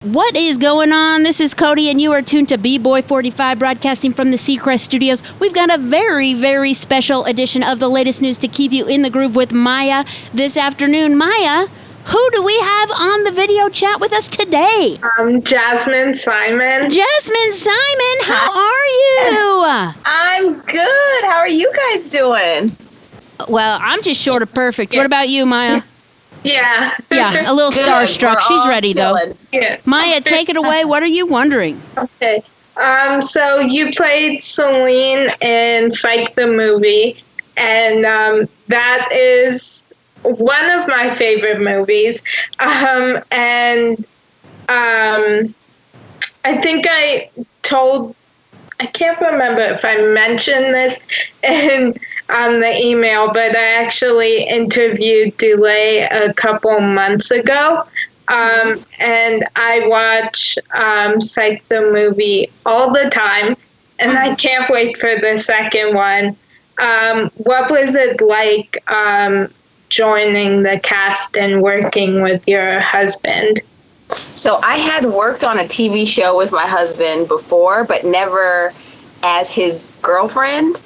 What is going on? This is Cody, and you are tuned to B-Boy 45, broadcasting from the Seacrest Studios. We've got a very, very special edition of the latest news to keep you in the groove with Maya this afternoon. Maya, who do we have on the video chat with us today? Jazmyn Simon. Jazmyn Simon, how are you? I'm good. How are you guys doing? Well, I'm just short of perfect. What about you, Maya? Yeah. Yeah, a little Good. starstruck. We're She's all ready, chilling. though. Yeah. Maya, take it away. What are you wondering? Okay. So you played Selene in Psych the movie, and that is one of my favorite movies. I think I can't remember if I mentioned this in the email, but I actually interviewed Dulé a couple months ago. And I watch Psych the movie all the time, and I can't wait for the second one. What was it like joining the cast and working with your husband? So I had worked on a TV show with my husband before, but never as his girlfriend.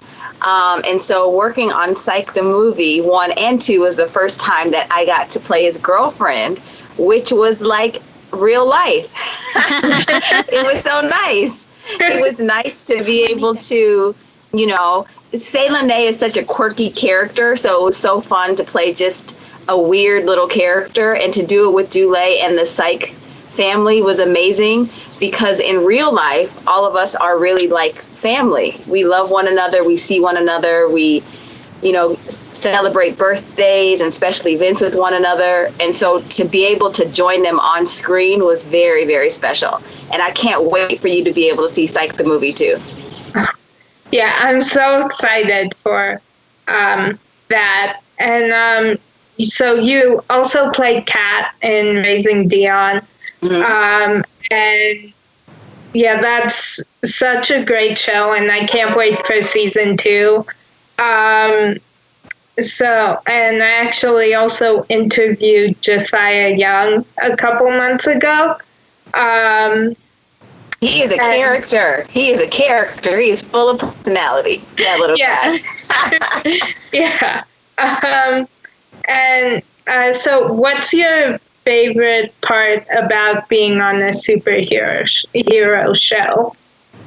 And so working on Psych the movie 1 and 2 was the first time that I got to play his girlfriend, which was like real life. It was so nice. It was nice to be able to, Selene is such a quirky character, so it was so fun to play just a weird little character, and to do it with Dulé and the Psych family was amazing, because in real life, all of us are really like family. We love one another. We see one another. We, celebrate birthdays and special events with one another. And so to be able to join them on screen was very, very special. And I can't wait for you to be able to see Psych the movie too. Yeah, I'm so excited for that. And so you also played Kat in Raising Dion. Mm-hmm. And yeah, that's such a great show, and I can't wait for season 2. And I actually also interviewed Josiah Young a couple months ago. He is a character. He is a character. He is full of personality. That little guy. Yeah. So what's your favorite part about being on a superhero show?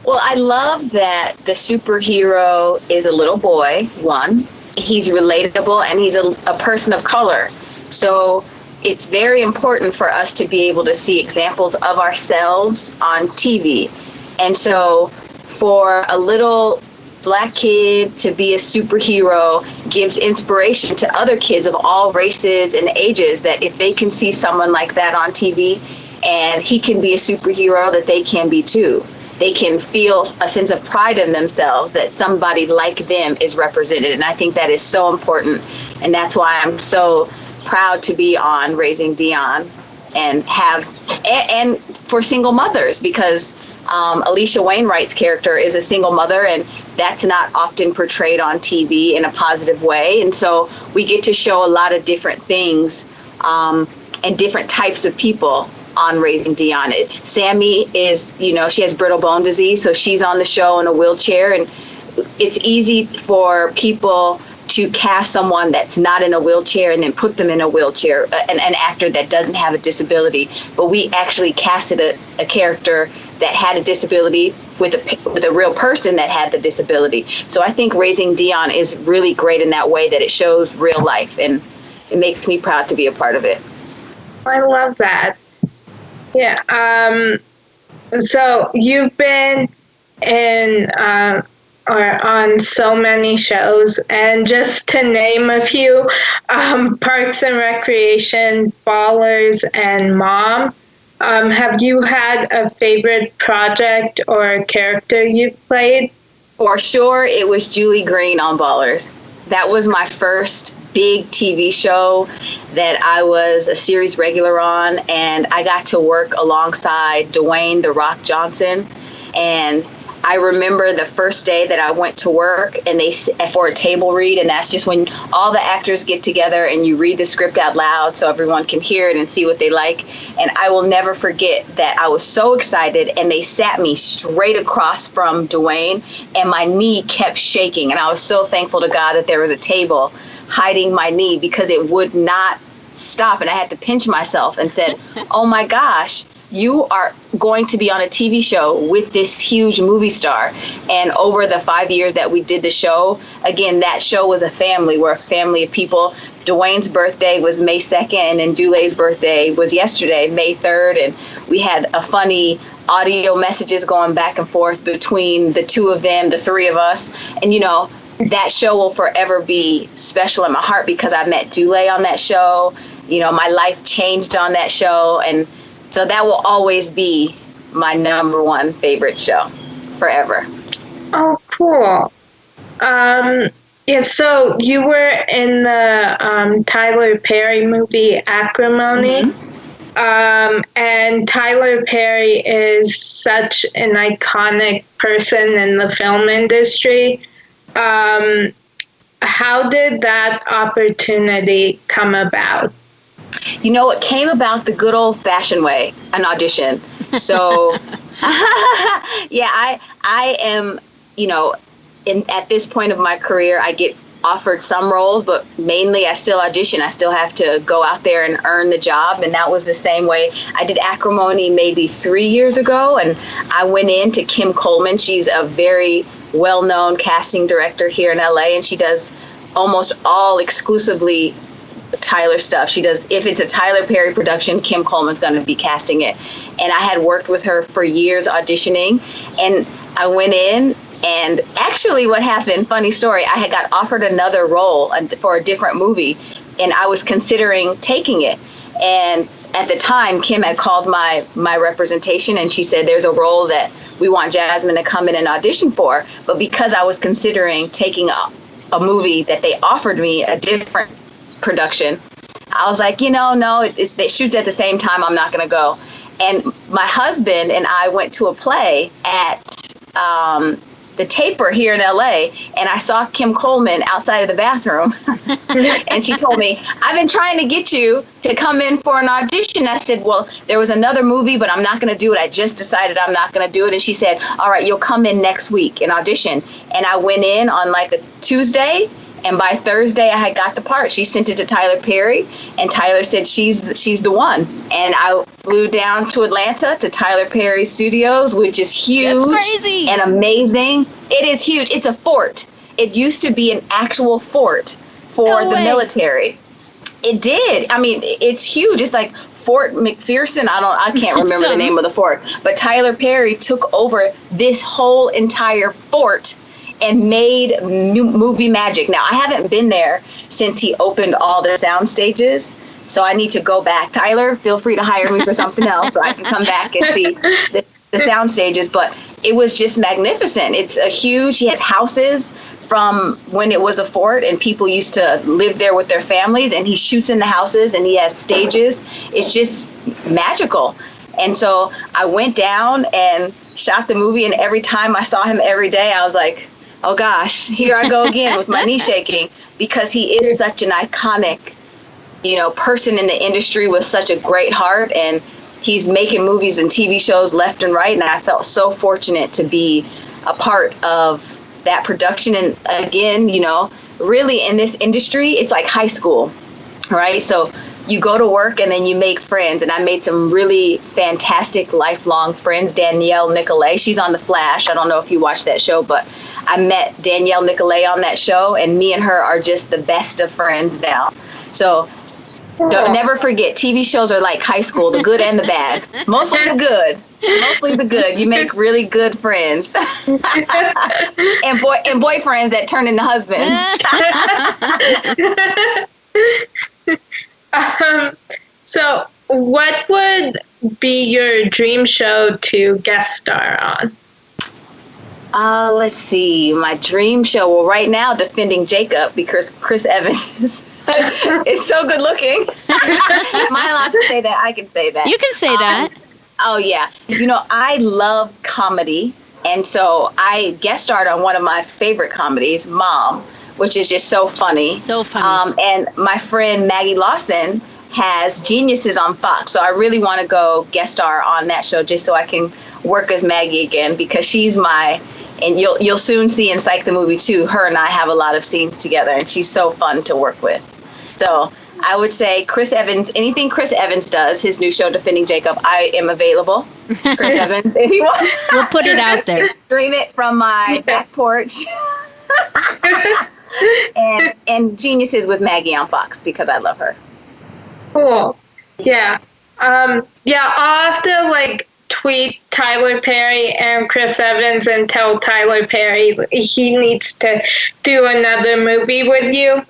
Well, I love that the superhero is a little boy, one. He's relatable, and he's a person of color. So it's very important for us to be able to see examples of ourselves on TV. And so for a little Black kid to be a superhero gives inspiration to other kids of all races and ages, that if they can see someone like that on TV and he can be a superhero, that they can be too. They can feel a sense of pride in themselves that somebody like them is represented. And I think that is so important. And that's why I'm so proud to be on Raising Dion and for single mothers, because Alicia Wainwright's character is a single mother, and that's not often portrayed on TV in a positive way. And so we get to show a lot of different things and different types of people on Raising Dion. Sammy is, she has brittle bone disease, so she's on the show in a wheelchair, and it's easy for people to cast someone that's not in a wheelchair and then put them in a wheelchair, an actor that doesn't have a disability. But we actually casted a character that had a disability with a real person that had the disability. So I think Raising Dion is really great in that way, that it shows real life, and it makes me proud to be a part of it. I love that. Yeah. So you've been in on so many shows, and just to name a few, Parks and Recreation, Ballers, and Mom. Have you had a favorite project or character you've played? For sure, it was Julie Green on Ballers. That was my first big TV show that I was a series regular on, and I got to work alongside Dwayne "The Rock" Johnson, and I remember the first day that I went to work and for a table read, and that's just when all the actors get together and you read the script out loud so everyone can hear it and see what they like. And I will never forget that I was so excited, and they sat me straight across from Dwayne, and my knee kept shaking. And I was so thankful to God that there was a table hiding my knee, because it would not stop. And I had to pinch myself and said, oh my gosh, you are going to be on a TV show with this huge movie star. And over the 5 years that we did the show, again, that show was a family. We're a family of people. Dwayne's birthday was May 2nd, and Dulay's birthday was yesterday, May 3rd. And we had a funny audio messages going back and forth between the two of them, the three of us. And, you know, that show will forever be special in my heart, because I met Dulay on that show. You know, my life changed on that show. And so that will always be my number one favorite show forever. Oh, cool. Yeah, so you were in the Tyler Perry movie Acrimony. Mm-hmm. And Tyler Perry is such an iconic person in the film industry. How did that opportunity come about? You know, it came about the good old-fashioned way, an audition. So, yeah, I am, you know, at this point of my career, I get offered some roles, but mainly I still audition. I still have to go out there and earn the job, and that was the same way. I did Acrimony maybe 3 years ago, and I went in to Kim Coleman. She's a very well-known casting director here in LA, and she does almost all exclusively Tyler stuff. She does, if it's a Tyler Perry production, Kim Coleman's going to be casting it. And I had worked with her for years auditioning, and I went in, and actually what happened, funny story, I had got offered another role for a different movie, and I was considering taking it. And at the time, Kim had called my representation, and she said, there's a role that we want Jazmyn to come in and audition for. But because I was considering taking a movie that they offered me, a different production, I was like, you know, no, it shoots at the same time, I'm not going to go. And my husband and I went to a play at the Taper here in LA, and I saw Kim Coleman outside of the bathroom. And she told me, I've been trying to get you to come in for an audition. I said, well, there was another movie, but I'm not going to do it. I just decided I'm not going to do it. And she said, all right, you'll come in next week and audition. And I went in on like a Tuesday, and by Thursday I had got the part. She sent it to Tyler Perry, and Tyler said she's the one. And I flew down to Atlanta to Tyler Perry Studios, which is huge. That's crazy. And amazing. It is huge. It's a fort. It used to be an actual fort for the military. It did. I mean, it's huge. It's like Fort McPherson. I can't remember the name of the fort. But Tyler Perry took over this whole entire fort and made movie magic. Now, I haven't been there since he opened all the sound stages, so I need to go back. Tyler, feel free to hire me for something else so I can come back and see the sound stages. But it was just magnificent. It's a huge, he has houses from when it was a fort, and people used to live there with their families, and he shoots in the houses, and he has stages. It's just magical. And so I went down and shot the movie, and every time I saw him every day, I was like, oh gosh, here I go again with my knee shaking, because he is such an iconic, you know, person in the industry with such a great heart, and he's making movies and TV shows left and right. And I felt so fortunate to be a part of that production. And again, you know, really in this industry, it's like high school, right? So you go to work and then you make friends. And I made some really fantastic lifelong friends. Danielle Nicolay, she's on The Flash. I don't know if you watched that show, but I met Danielle Nicolay on that show, and me and her are just the best of friends now. So don't never forget, TV shows are like high school, the good and the bad. Mostly the good. Mostly the good. You make really good friends. and boyfriends that turn into husbands. So what would be your dream show to guest star on? Let's see. My dream show. Well, right now, Defending Jacob, because Chris Evans is so good looking. Am I allowed to say that? I can say that. You can say that. Oh, yeah. You know, I love comedy, And so I guest starred on one of my favorite comedies, Mom, which is just so funny. So funny. And my friend Maggie Lawson has Geniuses on Fox. So I really want to go guest star on that show just so I can work with Maggie again, because she's and you'll soon see in Psych the movie too, her and I have a lot of scenes together, and she's so fun to work with. So I would say Chris Evans, anything Chris Evans does, his new show, Defending Jacob, I am available. Chris Evans, if you want. We'll put it out there. Stream it from my back porch. and Geniuses with Maggie on Fox, because I love her. Cool. Yeah. I'll have to tweet Tyler Perry and Chris Evans and tell Tyler Perry he needs to do another movie with you.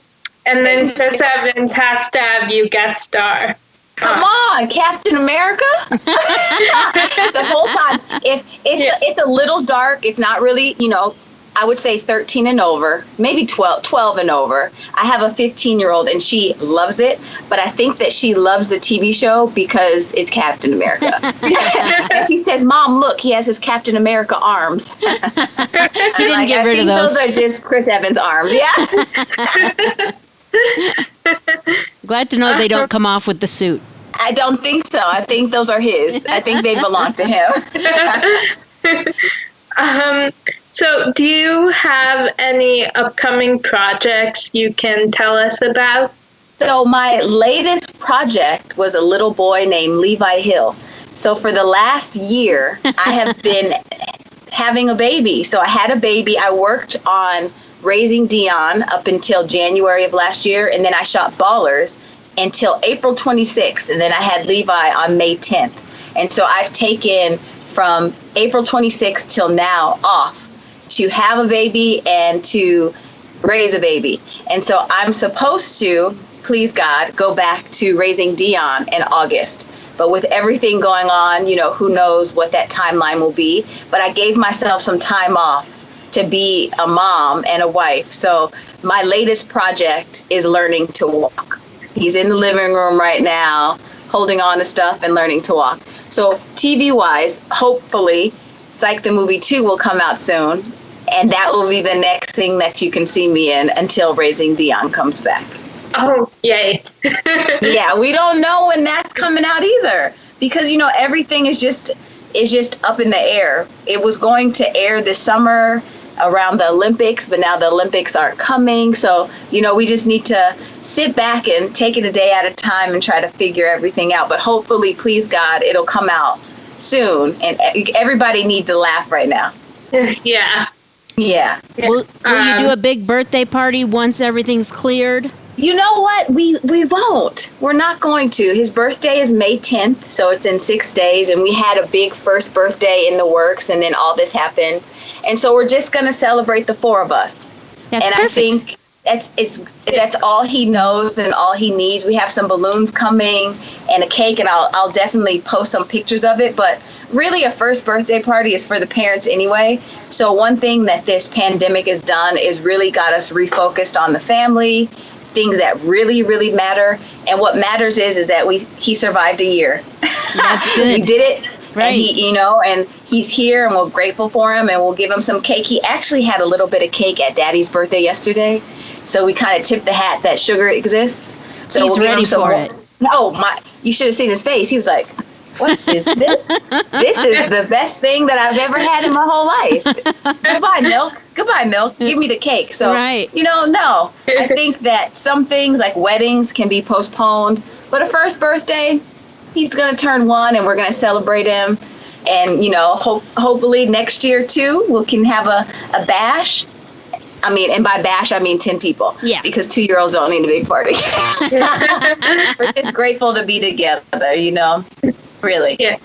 And then Chris Evans has to have you guest star. Come on, Captain America. The whole time. If it's a little dark, it's not really, I would say 13 and over, maybe 12 and over. I have a 15-year-old and she loves it, but I think that she loves the TV show because it's Captain America. And she says, Mom, look, he has his Captain America arms. He didn't get rid of those. Those are just Chris Evans' arms, yeah. Glad to know they don't come off with the suit. I don't think so. I think those are his. I think they belong to him. So do you have any upcoming projects you can tell us about? So my latest project was a little boy named Levi Hill. So for the last year, I have been having a baby. So I had a baby. I worked on raising Dion up until January of last year, and then I shot Ballers until April 26th, and then I had Levi on May 10th. And so I've taken from April 26th till now off to have a baby and to raise a baby. And so I'm supposed to, please God, go back to raising Dion in August. But with everything going on, who knows what that timeline will be. But I gave myself some time off to be a mom and a wife. So my latest project is learning to walk. He's in the living room right now, holding on to stuff and learning to walk. So TV-wise, hopefully, Psych the Movie 2 will come out soon. And that will be the next thing that you can see me in until Raising Dion comes back. Oh, yay. Yeah, we don't know when that's coming out either. Because, everything is just up in the air. It was going to air this summer around the Olympics, but now the Olympics aren't coming. So, we just need to sit back and take it a day at a time and try to figure everything out. But hopefully, please God, it'll come out soon. And everybody needs to laugh right now. Yeah. Yeah. Will you do a big birthday party once everything's cleared? You know what? We won't. We're not going to. His birthday is May 10th, so it's in 6 days. And we had a big first birthday in the works, and then all this happened. And so we're just going to celebrate the four of us. That's and perfect. I think that's all he knows and all he needs. We have some balloons coming and a cake, and I'll definitely post some pictures of it. But really, a first birthday party is for the parents anyway. So one thing that this pandemic has done is really got us refocused on the family, things that really, really matter. And what matters is that he survived a year. That's good. We did it. Right. And and he's here, and we're grateful for him, and we'll give him some cake. He actually had a little bit of cake at Daddy's birthday yesterday. So we kind of tipped the hat that sugar exists. So He's we'll give ready him some for more. it. Oh, you should have seen his face. He was like, what is this? This is the best thing that I've ever had in my whole life. Goodbye, milk. Goodbye, milk. Give me the cake. So, Right. No. I think that some things like weddings can be postponed. But a first birthday, he's going to turn 1 and we're going to celebrate him. And, hopefully next year, too, we can have a bash. I mean, and by bash, I mean 10 people. Yeah. Because 2-year-olds don't need a big party. We're just grateful to be together, Really. Yeah.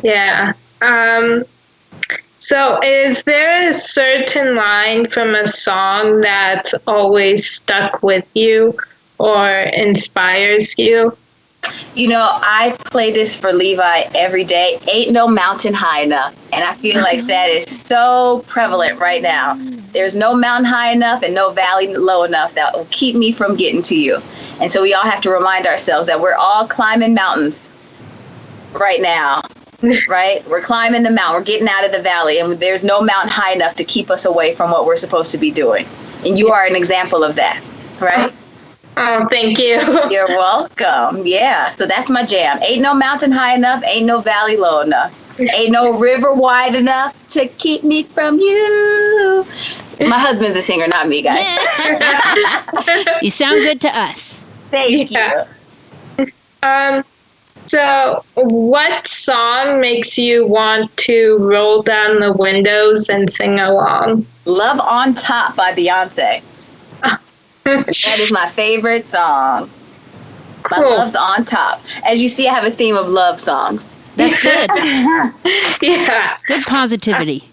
Yeah. So is there a certain line from a song that's always stuck with you or inspires you? I play this for Levi every day. Ain't no mountain high enough. And I feel like that is so prevalent right now. There's no mountain high enough and no valley low enough that will keep me from getting to you. And so we all have to remind ourselves that we're all climbing mountains right now. right? We're climbing the mountain. We're getting out of the valley, and there's no mountain high enough to keep us away from what we're supposed to be doing. And you are an example of that, right? Oh, thank you. You're welcome. Yeah. So that's my jam. Ain't no mountain high enough. Ain't no valley low enough. Ain't no river wide enough to keep me from you. My husband's a singer, not me, guys. You sound good to us. Thank you. So what song makes you want to roll down the windows and sing along? Love on Top by Beyonce. That is my favorite song. My Cool. love's on top. As you see, I have a theme of love songs. That's good. Yeah. Good positivity.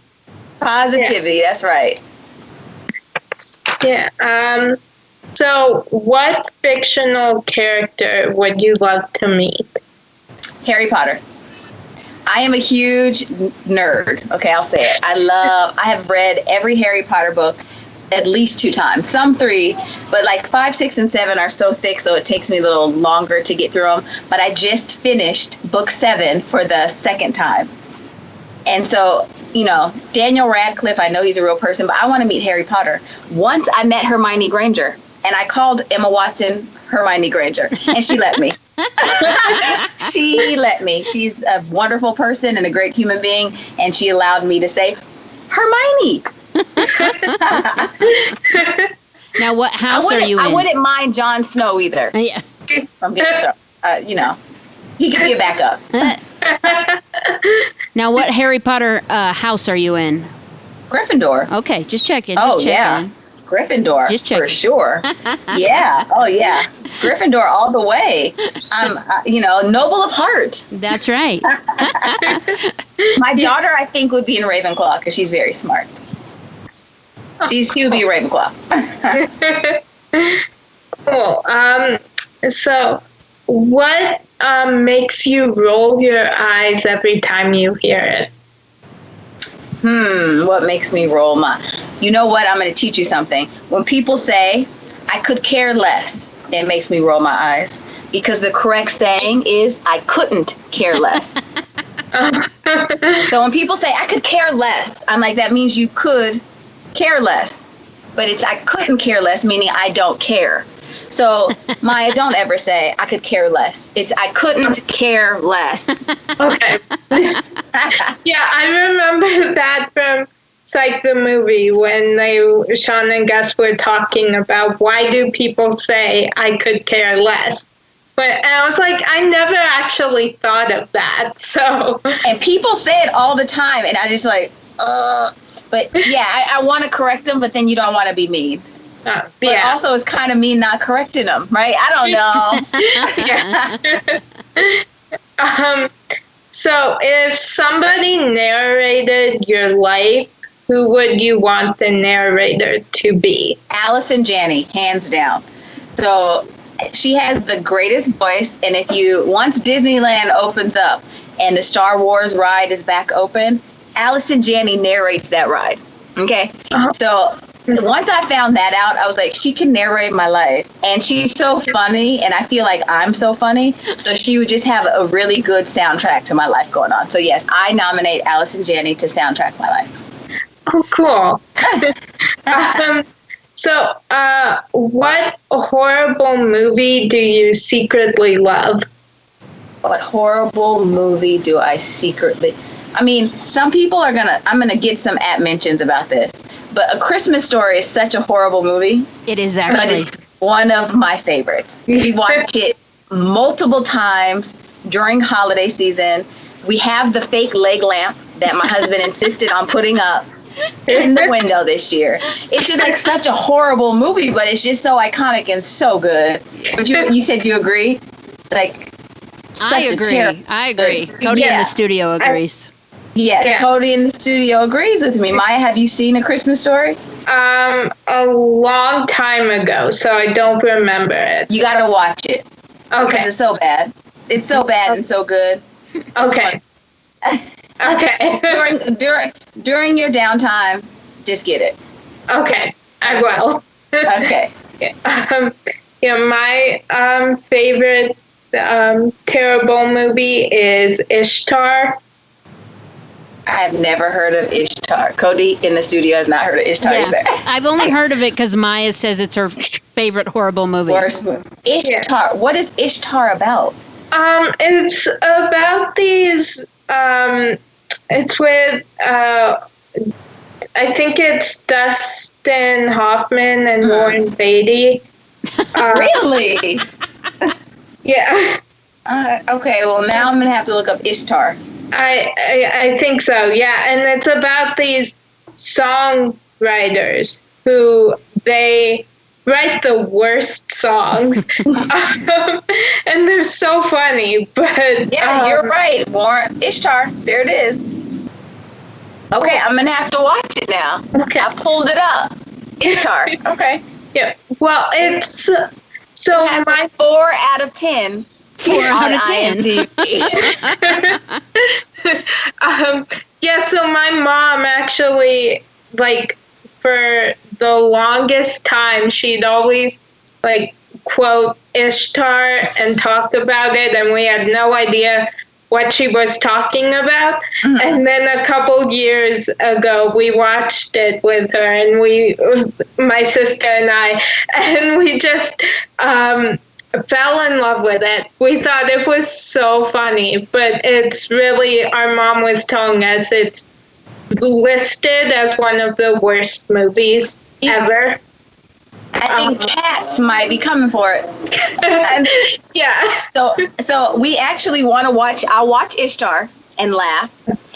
Positivity, that's right. Yeah. So what fictional character would you love to meet? Harry Potter. I am a huge nerd. Okay, I'll say it. I have read every Harry Potter book at least 2 times, some 3, but like 5, 6, and 7 are so thick, so it takes me a little longer to get through them. But I just finished book 7 for the 2nd time. And so, you know, Daniel Radcliffe, I know he's a real person, but I want to meet Harry Potter. Once I met Hermione Granger, and I called Emma Watson Hermione Granger, and she let me. She let me. She's a wonderful person and a great human being, and she allowed me to say, Hermione. Now, what house are you in? I wouldn't mind Jon Snow either. Yeah. From you know, he could be a backup. Now, what Harry Potter house are you in? Gryffindor. Okay, just checking. Oh, yeah. Gryffindor, Just checking. for sure. Yeah. Oh, yeah. Gryffindor all the way. I'm, you know, noble of heart. That's right. My daughter, I think, would be in Ravenclaw because she's very smart. She would be a Ravenclaw. Cool. So what makes you roll your eyes every time you hear it? What makes me roll my... You know what? I'm going to teach you something. When people say, I could care less, it makes me roll my eyes. Because the correct saying is, I couldn't care less. So when people say, I could care less, I'm like, that means you could care less. But it's, I couldn't care less, meaning I don't care. So, Maya, don't ever say, I could care less. It's, I couldn't care less. Okay. Yeah, I remember that from Psych the movie when Sean and Gus were talking about why do people say I could care less. And I was like, I never actually thought of that. So. And people say it all the time, and I just like, But yeah, I want to correct them, but then you don't want to be mean. But Yeah. also, it's kind of mean not correcting them, right? I don't know. So if somebody narrated your life, who would you want the narrator to be? Allison Janney, hands down. So she has the greatest voice, and if you, once Disneyland opens up and the Star Wars ride is back open, Allison Janney narrates that ride. Okay? So once I found that out, I was like, she can narrate my life. And she's so funny, and I feel like I'm so funny. So she would just have a really good soundtrack to my life going on. So yes, I nominate Allison Janney to soundtrack my life. Oh, cool. So what horrible movie do you secretly love? What horrible movie do I secretly... I mean, some people are I'm going to get some mentions about this, but A Christmas Story is such a horrible movie. It is actually. But it's one of my favorites. We watch it multiple times during holiday season. We have the fake leg lamp that my husband insisted on putting up in the window this year. It's just like such a horrible movie, but it's just so iconic and so good. But you said you agree? Like, I agree. Cody in the studio agrees. Yeah, Cody in the studio agrees with me. Maya, have you seen A Christmas Story? A long time ago, so I don't remember it. You got to watch it. Okay. Because it's so bad. It's so bad and so good. Okay. Okay. During your downtime, just get it. Okay, I will. Okay. My favorite terrible movie is Ishtar. I have never heard of Ishtar. Cody in the studio has not heard of Ishtar either. I've only heard of it because Maya says it's her favorite horrible movie. Worst movie. Ishtar. What is Ishtar about? It's about these. It's with. I think it's Dustin Hoffman and Warren Beatty. Really? Yeah. Okay. Well, now I'm gonna have to look up Ishtar. I think so. Yeah, and it's about these songwriters who they write the worst songs, and they're so funny. But yeah, you're right. Warren Ishtar. There it is. Okay, I'm gonna have to watch it now. Okay, I pulled it up. Ishtar. Okay. Yeah. Well, it's so it my 4 out of 10. 4 out of 10. Yeah. So my mom actually, like, for the longest time, she'd always quote Ishtar and talked about it, and we had no idea what she was talking about. Mm-hmm. And then a couple years ago, we watched it with her, and my sister and I, and we just fell in love with it. We thought it was so funny, but it's really, our mom was telling us it's listed as one of the worst movies ever. I think Cats might be coming for it. Yeah. So we actually want to watch. I'll watch Ishtar and laugh,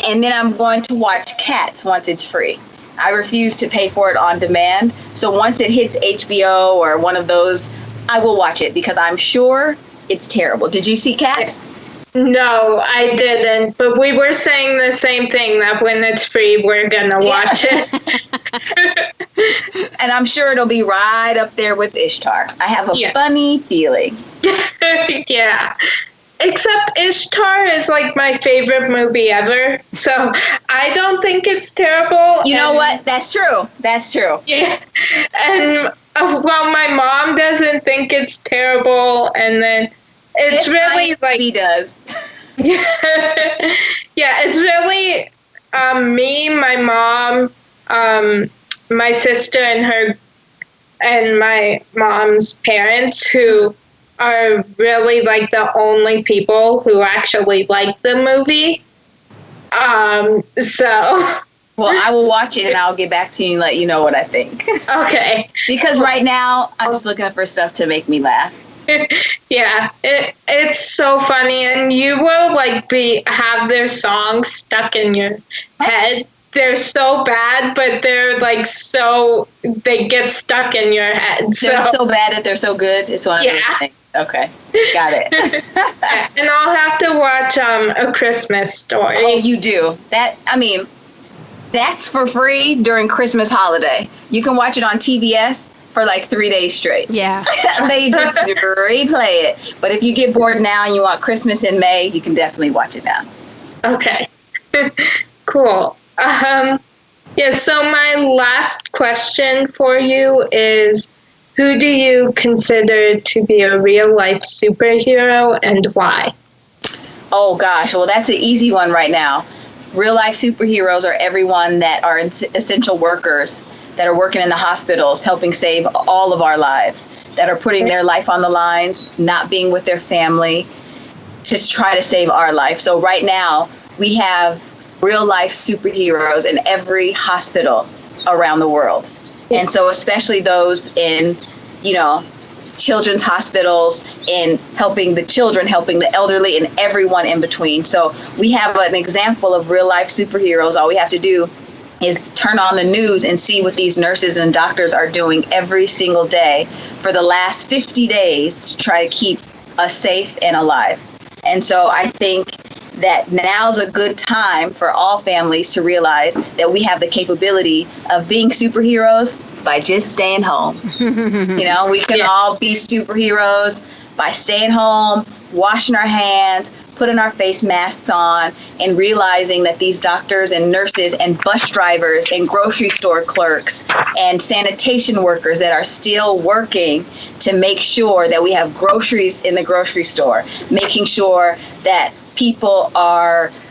and then I'm going to watch Cats once it's free. I refuse to pay for it on demand. So once it hits HBO or one of those, I will watch it because I'm sure it's terrible. Did you see Cats? No, I didn't. But we were saying the same thing, that when it's free, we're going to watch it. And I'm sure it'll be right up there with Ishtar. I have a funny feeling. Yeah. Except Ishtar is like my favorite movie ever. So I don't think it's terrible. You know what? That's true. That's true. Yeah. And well, my mom doesn't think it's terrible. And then it's really like he does. Yeah, it's really me, my mom, my sister, and my mom's parents who are really like the only people who actually like the movie. So. Well, I will watch it and I'll get back to you and let you know what I think. Okay. Because right now I'm just looking for stuff to make me laugh. Yeah, it's so funny, and you will have their songs stuck in your head. They're so bad, but they're they get stuck in your head. So. They're so bad that they're so good. It's one of those things. Okay, got it. And I'll have to watch A Christmas Story. Oh, you do that? I mean, that's for free during Christmas holiday. You can watch it on TBS. For 3 days straight. Yeah. They just replay it. But if you get bored now and you want Christmas in May, you can definitely watch it now. Okay. Cool. So my last question for you is, who do you consider to be a real life superhero and why? Oh gosh, well that's an easy one right now. Real life superheroes are everyone that are essential workers that are working in the hospitals, helping save all of our lives, that are putting their life on the lines, not being with their family, to try to save our life. So right now, we have real life superheroes in every hospital around the world. And so especially those in, children's hospitals, in helping the children, helping the elderly, and everyone in between. So we have an example of real life superheroes. All we have to do is turn on the news and see what these nurses and doctors are doing every single day for the last 50 days to try to keep us safe and alive. And so I think that now's a good time for all families to realize that we have the capability of being superheroes by just staying home. We can all be superheroes by staying home, washing our hands, putting our face masks on, and realizing that these doctors and nurses and bus drivers and grocery store clerks and sanitation workers that are still working to make sure that we have groceries in the grocery store, making sure that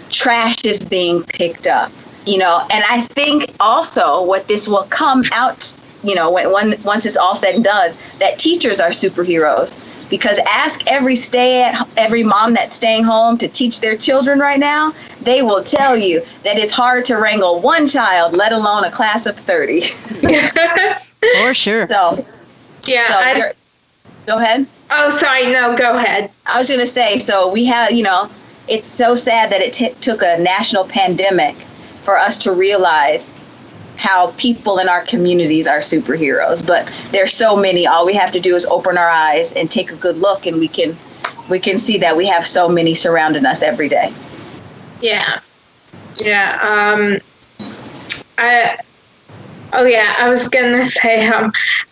trash is being picked up, And I think also what this will come out, once it's all said and done, that teachers are superheroes. Because ask every mom that's staying home to teach their children right now, they will tell you that it's hard to wrangle one child, let alone a class of 30. For sure. So go ahead. Oh, sorry. No, go ahead. I was going to say, so we have, it's so sad that it took a national pandemic for us to realize how people in our communities are superheroes. But there's so many. All we have to do is open our eyes and take a good look, and we can see that we have so many surrounding us every day. Yeah. I was gonna say,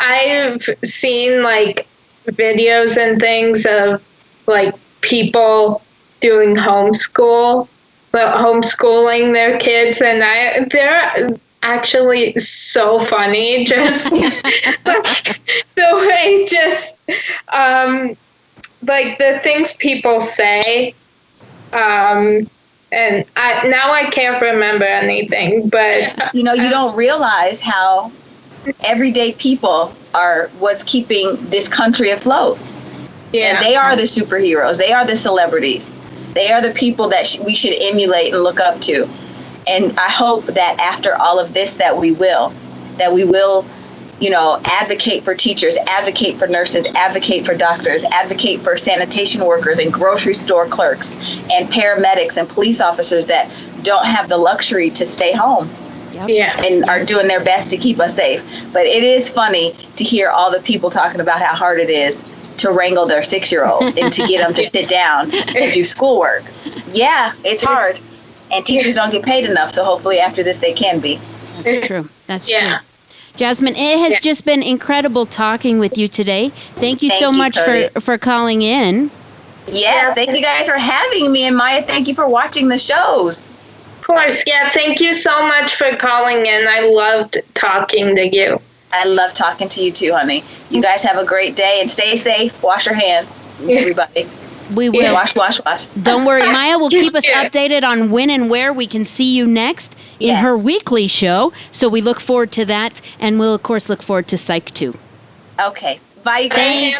I've seen like videos and things of like people doing homeschooling their kids, and they're actually so funny. Just like the way, like the things people say. And I can't remember anything, but you don't realize how everyday people are what's keeping this country afloat. Yeah. And they are the superheroes. They are the celebrities. They are the people that we should emulate and look up to. And I hope that after all of this, that we will, advocate for teachers, advocate for nurses, advocate for doctors, advocate for sanitation workers and grocery store clerks and paramedics and police officers that don't have the luxury to stay home. Yep. Yeah. And are doing their best to keep us safe. But it is funny to hear all the people talking about how hard it is to wrangle their 6-year-old and to get them to sit down and do schoolwork. Yeah, it's hard. And teachers don't get paid enough, so hopefully after this they can be. That's true. That's true. Jazmyn, it has just been incredible talking with you today. Thank you so much for calling in. Yes, thank you guys for having me. And Maya, thank you for watching the shows. Of course, thank you so much for calling in. I loved talking to you. I love talking to you too, honey. You guys have a great day and stay safe. Wash your hands, everybody. We will. Wash. Don't worry. Maya will keep us updated on when and where we can see you next in her weekly show. So we look forward to that. And we'll, of course, look forward to Psych too. Okay. Bye, you guys. Thanks.